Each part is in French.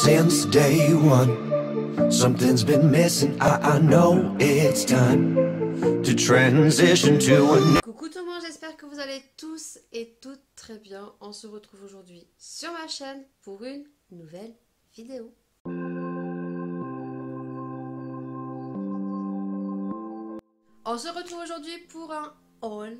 since day one. Something's been missing, I know it's time to transition to a new... Coucou tout le monde, j'espère que vous allez tous et toutes très bien. On se retrouve aujourd'hui sur ma chaîne pour une nouvelle vidéo. On se retrouve aujourd'hui pour un haul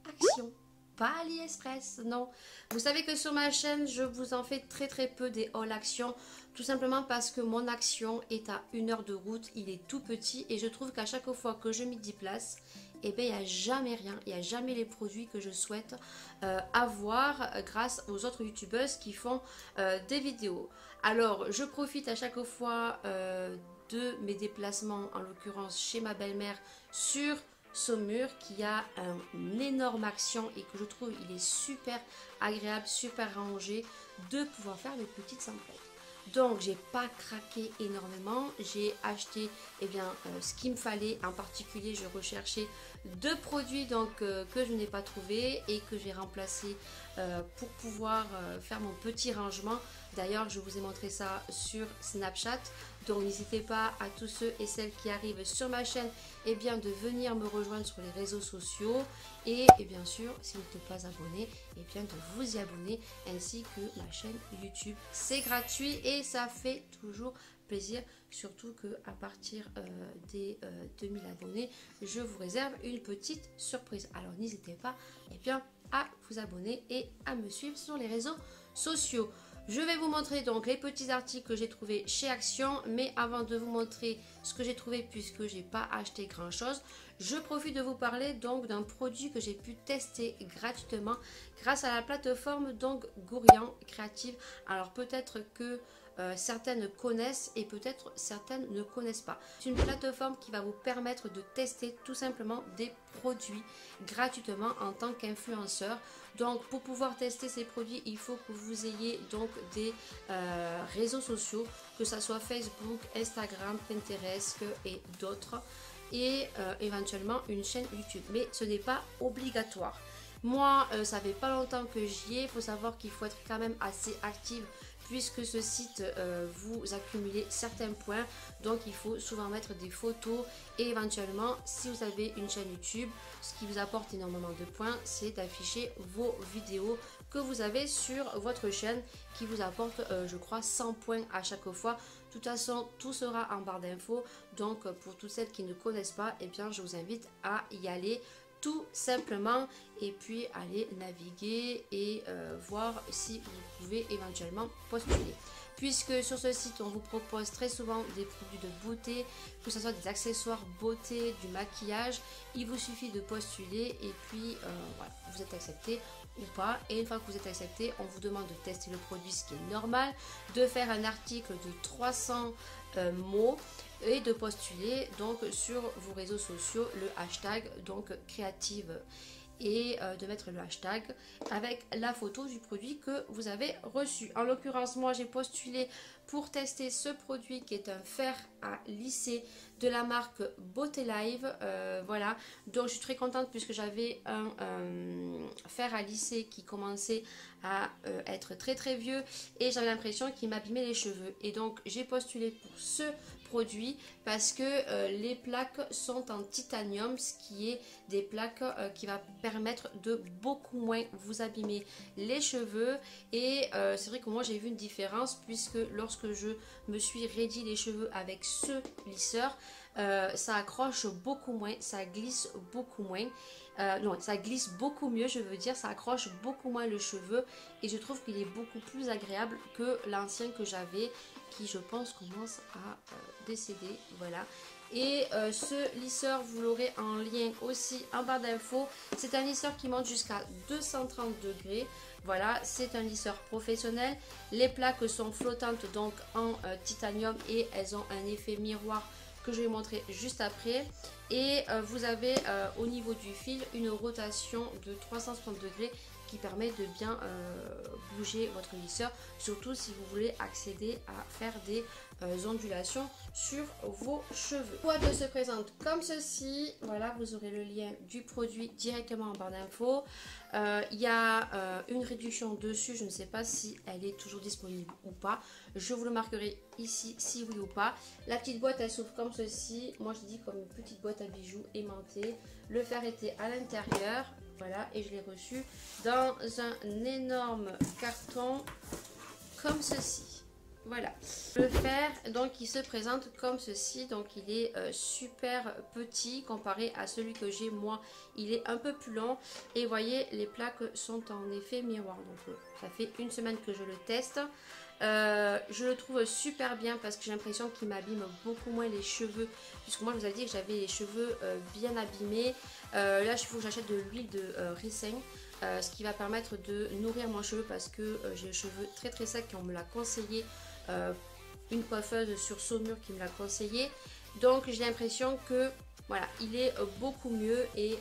action. Pas AliExpress, non. Vous savez que sur ma chaîne, je vous en fais très peu des hauls action. Tout simplement parce que mon action est à 1 heure de route. Il est tout petit et je trouve qu'à chaque fois que je m'y déplace, eh bien, il n'y a jamais rien. Il n'y a jamais les produits que je souhaite avoir grâce aux autres youtubeuses qui font des vidéos. Alors, je profite à chaque fois de mes déplacements, en l'occurrence chez ma belle-mère sur Saumur, qui a un énorme action et que je trouve il est super agréable, super rangé de pouvoir faire des petites samplettes. Donc j'ai pas craqué énormément, j'ai acheté ce qu'il me fallait. En particulier je recherchais 2 produits que je n'ai pas trouvé et que j'ai remplacé pour pouvoir faire mon petit rangement. D'ailleurs je vous ai montré ça sur Snapchat, donc n'hésitez pas à tous ceux et celles qui arrivent sur ma chaîne de venir me rejoindre sur les réseaux sociaux et bien sûr si vous n'êtes pas abonné de vous y abonner, ainsi que ma chaîne YouTube. C'est gratuit et ça fait toujours plaisir, surtout que à partir des 2000 abonnés je vous réserve une petite surprise. Alors n'hésitez pas à vous abonner et à me suivre sur les réseaux sociaux. Je vais vous montrer donc les petits articles que j'ai trouvés chez Action, mais avant de vous montrer ce que j'ai trouvé, puisque j'ai pas acheté grand chose, je profite de vous parler donc d'un produit que j'ai pu tester gratuitement grâce à la plateforme donc Gourian Creative. Alors peut-être que certaines connaissent et peut-être certaines ne connaissent pas. C'est une plateforme qui va vous permettre de tester tout simplement des produits gratuitement en tant qu'influenceur. Donc pour pouvoir tester ces produits, il faut que vous ayez donc des réseaux sociaux, que ce soit Facebook, Instagram, Pinterest et d'autres, et éventuellement une chaîne YouTube. Mais ce n'est pas obligatoire. Moi, ça fait pas longtemps que j'y ai. Il faut savoir qu'il faut être quand même assez active, puisque ce site vous accumulez certains points, donc il faut souvent mettre des photos et éventuellement si vous avez une chaîne YouTube, ce qui vous apporte énormément de points, c'est d'afficher vos vidéos que vous avez sur votre chaîne, qui vous apporte je crois 100 points à chaque fois. De toute façon tout sera en barre d'infos, donc pour toutes celles qui ne connaissent pas, je vous invite à y aller tout simplement et puis aller naviguer et voir si vous pouvez éventuellement postuler, puisque sur ce site on vous propose très souvent des produits de beauté, que ce soit des accessoires beauté, du maquillage. Il vous suffit de postuler et puis voilà, vous êtes accepté ou pas, et une fois que vous êtes accepté, on vous demande de tester le produit, ce qui est normal, de faire un article de 300 mots et de postuler donc sur vos réseaux sociaux le hashtag donc créative, et de mettre le hashtag avec la photo du produit que vous avez reçu. En l'occurrence, moi j'ai postulé pour tester ce produit qui est un fer à lisser de la marque Beauté Live. Voilà, donc je suis très contente puisque j'avais un fer à lisser qui commençait à être très vieux et j'avais l'impression qu'il m'abîmait les cheveux, et donc j'ai postulé pour ce produit parce que les plaques sont en titanium, ce qui est des plaques qui va permettre de beaucoup moins vous abîmer les cheveux. Et c'est vrai que moi j'ai vu une différence, puisque lorsque je me suis raidi les cheveux avec ce lisseur, ça accroche beaucoup moins, ça glisse beaucoup moins. Non, ça glisse beaucoup mieux, je veux dire, ça accroche beaucoup moins le cheveu, et je trouve qu'il est beaucoup plus agréable que l'ancien que j'avais, qui je pense commence à décéder. Voilà, et ce lisseur vous l'aurez en lien aussi en barre d'infos. C'est un lisseur qui monte jusqu'à 230 degrés. Voilà, c'est un lisseur professionnel. Les plaques sont flottantes donc en titanium, et elles ont un effet miroir que je vais montrer juste après. Et vous avez au niveau du fil une rotation de 360 degrés qui permet de bien bouger votre lisseur, surtout si vous voulez accéder à faire des ondulations sur vos cheveux. La boîte se présente comme ceci. Voilà, vous aurez le lien du produit directement en barre d'infos. Il y a une réduction dessus, je ne sais pas si elle est toujours disponible ou pas. Je vous le marquerai ici si oui ou pas. La petite boîte elle s'ouvre comme ceci. Moi je dis comme une petite boîte à bijoux aimantée. Le fer était à l'intérieur. Voilà, et je l'ai reçu dans un énorme carton comme ceci. Voilà, le fer donc il se présente comme ceci, donc il est super petit comparé à celui que j'ai moi, il est un peu plus long et vous voyez les plaques sont en effet miroir, donc ça fait une semaine que je le teste. Je le trouve super bien parce que j'ai l'impression qu'il m'abîme beaucoup moins les cheveux, puisque moi je vous avais dit que j'avais les cheveux bien abîmés. Là il faut que j'achète de l'huile de ricin. Ce qui va permettre de nourrir mon cheveu parce que j'ai les cheveux très très secs et on me l'a conseillé, une coiffeuse sur Saumur qui me l'a conseillé, donc j'ai l'impression que voilà, il est beaucoup mieux et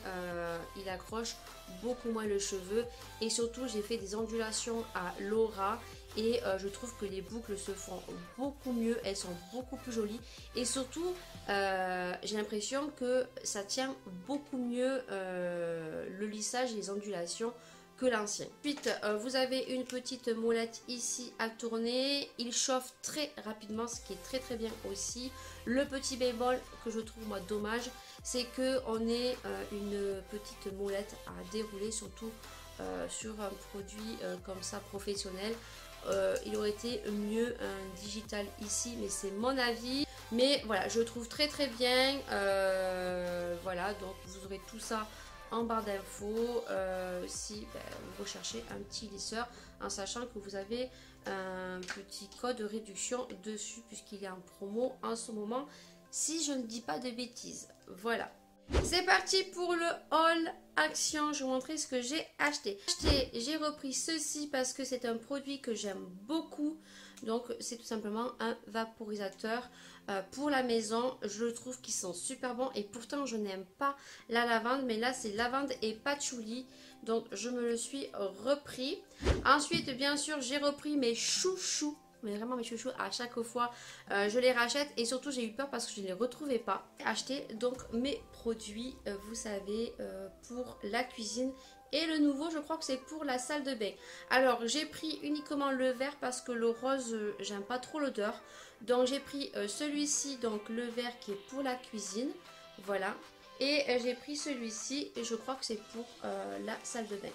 il accroche beaucoup moins le cheveu, et surtout j'ai fait des ondulations à l'aura et je trouve que les boucles se font beaucoup mieux, elles sont beaucoup plus jolies et surtout j'ai l'impression que ça tient beaucoup mieux le lissage et les ondulations que l'ancien. Ensuite vous avez une petite molette ici à tourner, il chauffe très rapidement, ce qui est très très bien aussi. Le petit bémol que je trouve moi dommage, c'est que on ait une petite molette à dérouler, surtout sur un produit comme ça professionnel. Il aurait été mieux un digital ici, mais c'est mon avis. Mais voilà, je trouve très très bien. Voilà, donc vous aurez tout ça en barre d'infos si vous recherchez un petit lisseur, en sachant que vous avez un petit code de réduction dessus puisqu'il est en promo en ce moment, si je ne dis pas de bêtises. Voilà. C'est parti pour le haul action, je vais vous montrer ce que j'ai acheté. J'ai repris ceci parce que c'est un produit que j'aime beaucoup. Donc c'est tout simplement un vaporisateur pour la maison. Je trouve qu'ils sont super bons et pourtant je n'aime pas la lavande, mais là c'est lavande et patchouli. Donc je me le suis repris. Ensuite bien sûr j'ai repris mes chouchous. Mais vraiment mes chouchous, à chaque fois je les rachète et surtout j'ai eu peur parce que je ne les retrouvais pas. J'ai acheté donc mes produits, vous savez, pour la cuisine. Et le nouveau, je crois que c'est pour la salle de bain. Alors, j'ai pris uniquement le vert parce que le rose, j'aime pas trop l'odeur. Donc, j'ai pris celui-ci, donc le vert qui est pour la cuisine. Voilà. Et j'ai pris celui-ci et je crois que c'est pour la salle de bain.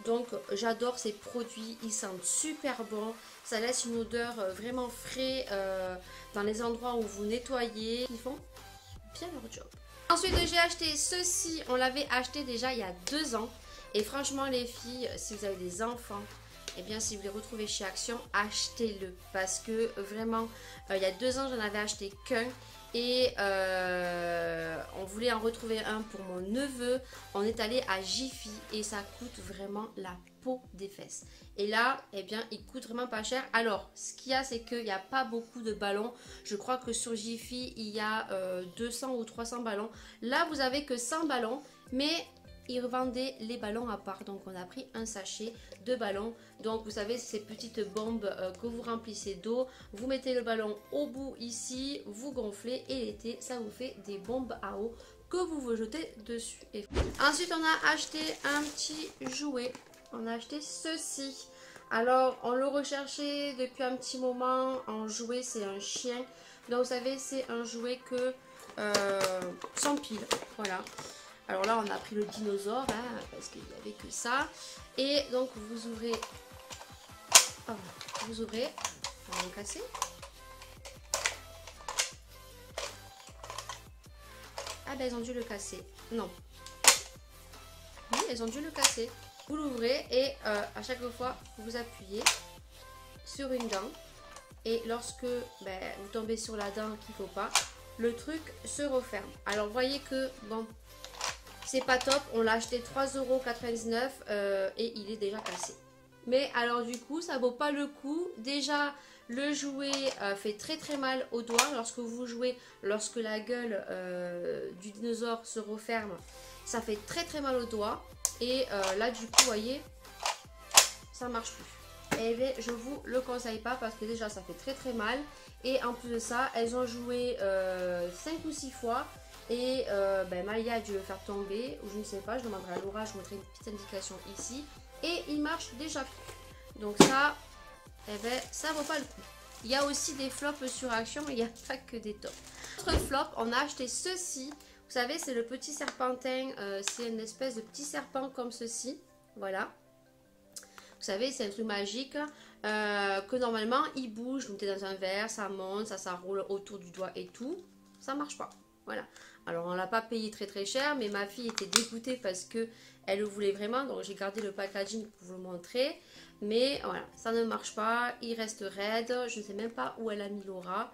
Donc, j'adore ces produits. Ils sentent super bon. Ça laisse une odeur vraiment frais dans les endroits où vous nettoyez. Ils font bien leur job. Ensuite, j'ai acheté ceci. On l'avait acheté déjà il y a 2 ans. Et franchement les filles, si vous avez des enfants, et bien si vous les retrouvez chez Action, achetez-le. Parce que vraiment, il y a 2 ans j'en avais acheté qu'un. Et on voulait en retrouver un pour mon neveu. On est allé à Jiffy et ça coûte vraiment la peau des fesses. Et là, eh bien, il coûte vraiment pas cher. Alors, ce qu'il y a, c'est qu'il n'y a pas beaucoup de ballons. Je crois que sur Jiffy, il y a 200 ou 300 ballons. Là, vous avez que 100 ballons, mais ils revendaient les ballons à part, donc on a pris un sachet de ballons. Donc vous savez, ces petites bombes que vous remplissez d'eau, vous mettez le ballon au bout ici, vous gonflez et l'été ça vous fait des bombes à eau que vous vous jetez dessus. Et ensuite on a acheté un petit jouet, on a acheté ceci. Alors on le recherchait depuis un petit moment en jouet, c'est un chien. Donc vous savez, c'est un jouet que sans pile, voilà. Alors là, on a pris le dinosaure, hein, parce qu'il n'y avait que ça. Et donc, vous ouvrez... Oh, vous ouvrez... On va le casser. Ah ben, elles ont dû le casser. Non. Oui, elles ont dû le casser. Vous l'ouvrez et à chaque fois, vous appuyez sur une dent. Et lorsque vous tombez sur la dent qu'il ne faut pas, le truc se referme. Alors, vous voyez que... bon. C'est pas top, on l'a acheté 3,99 € et il est déjà cassé. Mais alors du coup, ça vaut pas le coup. Déjà, le jouet fait très très mal aux doigts lorsque vous jouez, lorsque la gueule du dinosaure se referme. Ça fait très très mal aux doigts. Et là du coup, vous voyez, ça marche plus. Et bien, je vous le conseille pas parce que déjà ça fait très très mal. Et en plus de ça, elles ont joué 5 ou 6 fois. Et Malia a dû le faire tomber, ou je ne sais pas, je demanderai à Laura, je mettrai une petite indication ici. Et il marche déjà plus. Donc ça, ça vaut pas le coup. Il y a aussi des flops sur Action, mais il n'y a pas que des tops. Autre flop, on a acheté ceci. Vous savez, c'est le petit serpentin. C'est une espèce de petit serpent comme ceci. Voilà. Vous savez, c'est un truc magique que normalement, il bouge. Vous mettez dans un verre, ça monte, ça roule autour du doigt et tout. Ça marche pas. Voilà. Alors, on l'a pas payé très très cher, mais ma fille était dégoûtée parce que elle le voulait vraiment. Donc, j'ai gardé le packaging pour vous le montrer. Mais voilà, ça ne marche pas. Il reste raide. Je ne sais même pas où elle a mis Laura.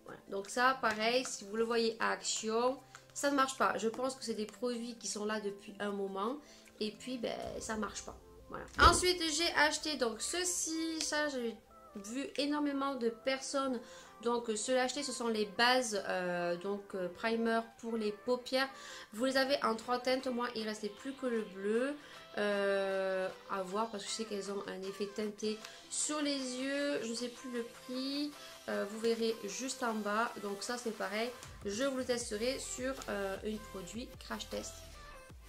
Voilà. Donc ça, pareil, si vous le voyez à Action, ça ne marche pas. Je pense que c'est des produits qui sont là depuis un moment. Et puis, ça ne marche pas. Voilà. Ensuite, j'ai acheté donc ceci. Ça, j'ai vu énormément de personnes donc se l'acheter. Ce sont les bases primer pour les paupières. Vous les avez en 3 teintes. Moi, il ne restait plus que le bleu. À voir parce que je sais qu'elles ont un effet teinté sur les yeux. Je ne sais plus le prix. Vous verrez juste en bas. Donc ça, c'est pareil. Je vous le testerai sur un produit crash test.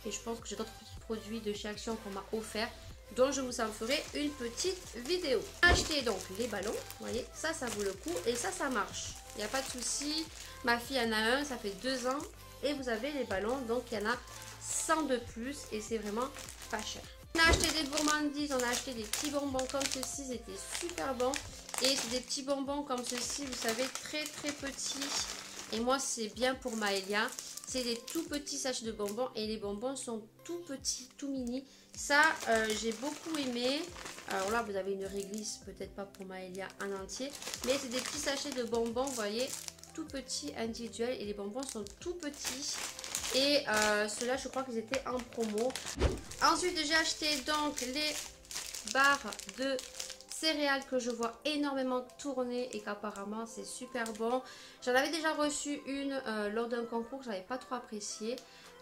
Et je pense que j'ai d'autres petits produits de chez Action qu'on m'a offert, dont je vous en ferai une petite vidéo. Acheter donc les ballons, vous voyez, ça vaut le coup et ça marche. Il n'y a pas de souci. Ma fille en a un, ça fait 2 ans et vous avez les ballons, donc il y en a 100 de plus et c'est vraiment pas cher. On a acheté des gourmandises, on a acheté des petits bonbons comme ceci, c'était super bon. Et c'est des petits bonbons comme ceci, vous savez, très très petits. Et moi, c'est bien pour Maëlia. C'est des tout petits sachets de bonbons et les bonbons sont tout petits, tout mini. Ça, j'ai beaucoup aimé. Alors là, vous avez une réglisse, peut-être pas pour Maëlia en entier. Mais c'est des petits sachets de bonbons, vous voyez, tout petits, individuels. Et les bonbons sont tout petits. Et ceux-là, je crois qu'ils étaient en promo. Ensuite, j'ai acheté donc les barres de céréales que je vois énormément tourner et qu'apparemment c'est super bon. J'en avais déjà reçu une lors d'un concours que j'avais pas trop apprécié.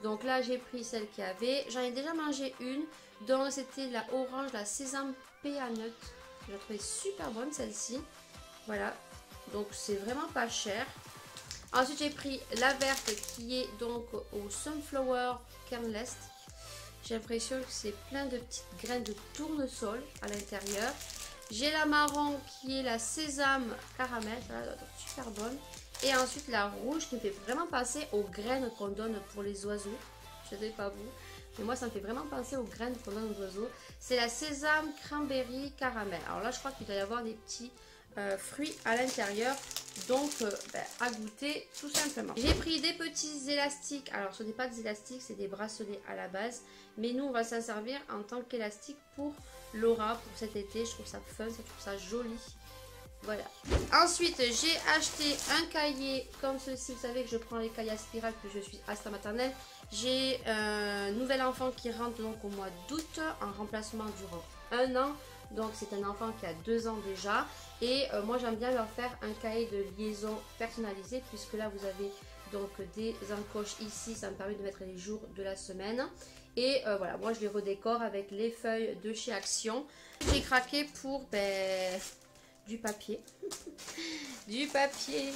Donc là, j'ai pris celle qu'il y avait. J'en ai déjà mangé une. Donc c'était la orange, la sésame peanut. Je la trouvais super bonne celle-ci. Voilà. Donc c'est vraiment pas cher. Ensuite, j'ai pris la verte qui est donc au Sunflower Kernless. J'ai l'impression que c'est plein de petites graines de tournesol à l'intérieur. J'ai la marron qui est la sésame caramel, ça doit être super bonne. Et ensuite la rouge qui me fait vraiment penser aux graines qu'on donne pour les oiseaux. Je ne sais pas vous, mais moi ça me fait vraiment penser aux graines qu'on donne aux oiseaux. C'est la sésame cranberry caramel. Alors là je crois qu'il doit y avoir des petits fruits à l'intérieur. Donc à goûter tout simplement. J'ai pris des petits élastiques. Alors ce n'est pas des élastiques, c'est des bracelets à la base. Mais nous on va s'en servir en tant qu'élastique pour Laura pour cet été. Je trouve ça fun, je trouve ça joli. Voilà. Ensuite j'ai acheté un cahier comme ceci. Vous savez que je prends les cahiers à spirale que je suis assistante maternelle. J'ai un nouvel enfant qui rentre donc au mois d'août en remplacement durant 1 an. Donc c'est un enfant qui a 2 ans déjà. Et moi j'aime bien leur faire un cahier de liaison personnalisé, puisque là vous avez donc des encoches ici, ça me permet de mettre les jours de la semaine. Et voilà, moi je les redécore avec les feuilles de chez Action. J'ai craqué pour du papier. du papier,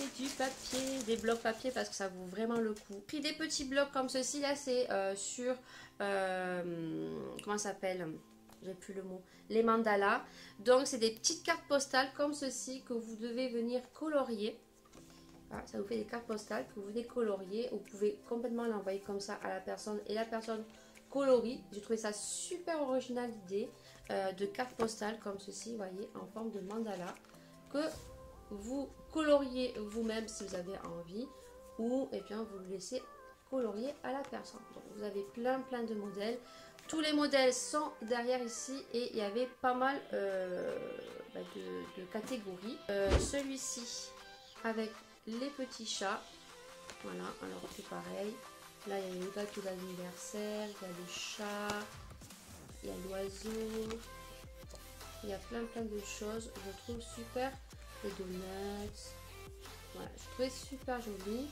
des blocs papier parce que ça vaut vraiment le coup. J'ai pris des petits blocs comme ceci, là c'est sur, comment ça s'appelle ? J'ai plus le mot, les mandalas. Donc c'est des petites cartes postales comme ceci que vous devez venir colorier. Voilà, ça vous fait des cartes postales que vous venez colorier. Vous pouvez complètement l'envoyer comme ça à la personne et la personne colorie. J'ai trouvé ça super original l'idée de cartes postales comme ceci, vous voyez, en forme de mandala que vous coloriez vous-même si vous avez envie, ou et bien vous le laissez colorier à la personne. Donc vous avez plein de modèles. Tous les modèles sont derrière ici et il y avait pas mal de catégories. Celui-ci avec les petits chats. Voilà, alors c'est pareil. Là il y a le gâteau d'anniversaire, il y a le chat, il y a l'oiseau. Il y a plein de choses. Je trouve super. Les donuts. Voilà, je trouvais super joli.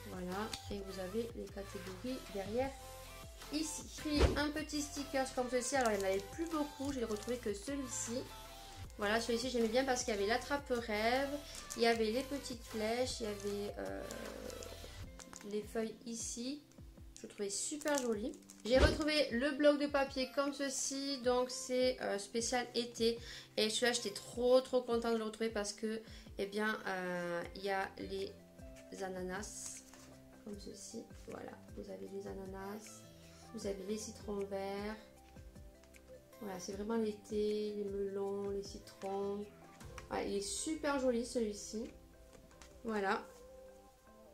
Voilà, et vous avez les catégories derrière ici. J'ai pris un petit sticker comme ceci. Alors il n'y en avait plus beaucoup, j'ai retrouvé que celui-ci. Voilà, celui-ci j'aimais bien parce qu'il y avait l'attrape-rêve, il y avait les petites flèches, il y avait les feuilles ici. Je le trouvais super joli. J'ai retrouvé le bloc de papier comme ceci, donc c'est spécial été. Et celui-là j'étais trop contente de le retrouver parce que, eh bien, il y a les ananas comme ceci. Voilà, vous avez les ananas, vous avez les citrons verts. Voilà, c'est vraiment l'été, les melons, les citrons. Ah, il est super joli celui-ci. Voilà.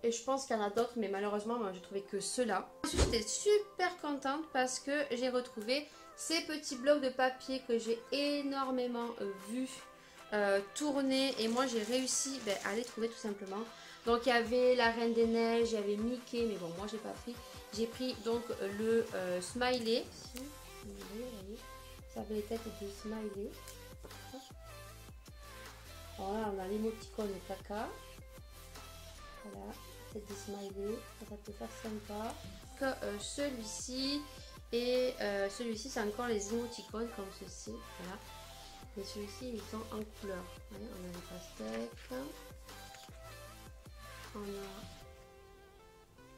Et je pense qu'il y en a d'autres, mais malheureusement, moi, j'ai trouvé que ceux-là. Ensuite, j'étais super contente parce que j'ai retrouvé ces petits blocs de papier que j'ai énormément vu tourner. Et moi, j'ai réussi à les trouver tout simplement. Donc, il y avait la Reine des Neiges, il y avait Mickey, mais bon, moi, j'ai pas pris. J'ai pris donc le smiley. Vous voyez, ça avait les têtes de smiley. Voilà, on a l'émoticône caca. Voilà, tête de smiley. Ça peut faire sympa. Que celui-ci et celui-ci, c'est encore les émoticônes comme ceci. Voilà. Et celui-ci, ils sont en couleur. Ouais, on a les pastèques.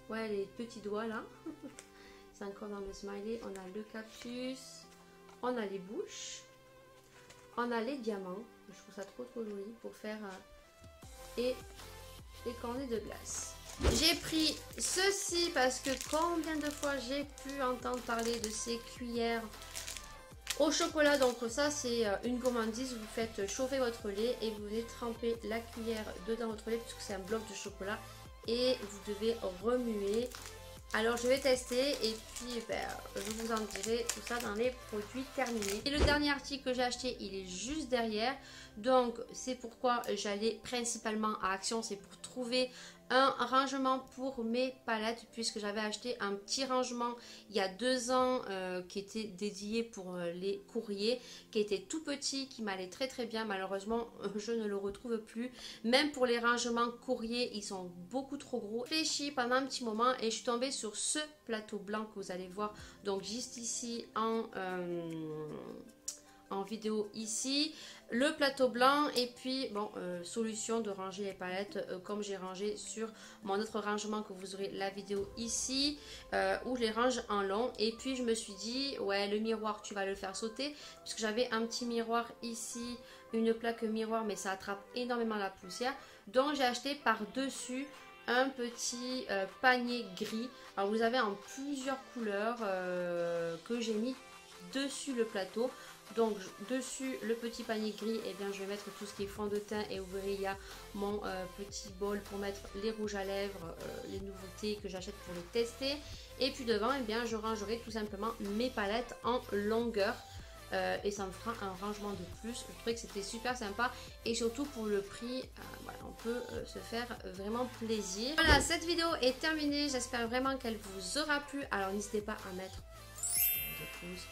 On a les petits doigts là. C'est encore dans le smiley. On a le cactus. On a les bouches. On a les diamants. Je trouve ça trop joli pour faire et les cornets de glace. J'ai pris ceci parce que combien de fois j'ai pu entendre parler de ces cuillères au chocolat. Donc ça c'est une gourmandise. Vous faites chauffer votre lait et vous venez tremper la cuillère dedans votre lait puisque c'est un bloc de chocolat et vous devez remuer. Alors je vais tester et puis je vous en dirai tout ça dans les produits terminés. Et le dernier article que j'ai acheté, il est juste derrière. Donc c'est pourquoi j'allais principalement à Action, c'est pour trouver un rangement pour mes palettes puisque j'avais acheté un petit rangement il y a 2 ans qui était dédié pour les courriers, qui était tout petit, qui m'allait très bien. Malheureusement je ne le retrouve plus. Même pour les rangements courriers, ils sont beaucoup trop gros. J'ai réfléchi pendant un petit moment et je suis tombée sur ce plateau blanc que vous allez voir donc juste ici en vidéo ici, le plateau blanc et puis bon solution de ranger les palettes comme j'ai rangé sur mon autre rangement que vous aurez la vidéo ici où je les range en long. Et puis je me suis dit ouais, le miroir tu vas le faire sauter puisque j'avais un petit miroir ici, une plaque miroir, mais ça attrape énormément la poussière, donc j'ai acheté par dessus un petit panier gris. Alors vous avez en plusieurs couleurs que j'ai mis dessus le plateau. Donc dessus le petit panier gris, et bien je vais mettre tout ce qui est fond de teint et vous verrez il y a mon petit bol pour mettre les rouges à lèvres, les nouveautés que j'achète pour les tester. Et puis devant, et bien je rangerai tout simplement mes palettes en longueur et ça me fera un rangement de plus. Je trouvais que c'était super sympa et surtout pour le prix, voilà, on peut se faire vraiment plaisir. Voilà, cette vidéo est terminée, j'espère vraiment qu'elle vous aura plu. Alors n'hésitez pas à mettre des pouces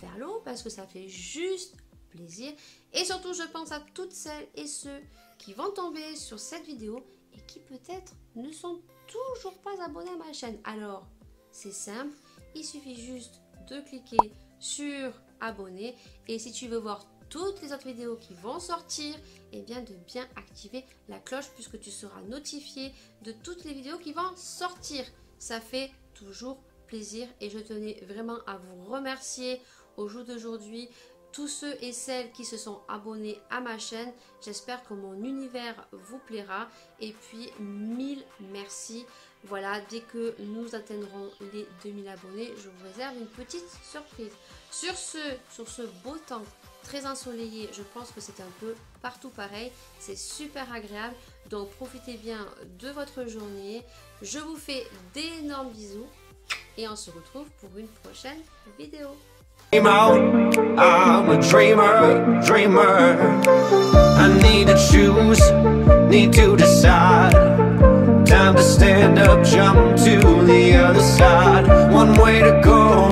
vers le haut parce que ça fait juste plaisir. Et surtout je pense à toutes celles et ceux qui vont tomber sur cette vidéo et qui peut-être ne sont toujours pas abonnés à ma chaîne. Alors c'est simple, il suffit juste de cliquer sur abonner et si tu veux voir toutes les autres vidéos qui vont sortir, et bien de bien activer la cloche puisque tu seras notifié de toutes les vidéos qui vont sortir. Ça fait toujours plaisir et je tenais vraiment à vous remercier au jour d'aujourd'hui, tous ceux et celles qui se sont abonnés à ma chaîne. J'espère que mon univers vous plaira et puis 1000 merci. Voilà, dès que nous atteindrons les 2000 abonnés, je vous réserve une petite surprise. Sur ce beau temps très ensoleillé, je pense que c'est un peu partout pareil, c'est super agréable, donc profitez bien de votre journée. Je vous fais d'énormes bisous et on se retrouve pour une prochaine vidéo. I'm a dreamer. I need to choose, need to decide. Time to stand up, jump to the other side. One way to go.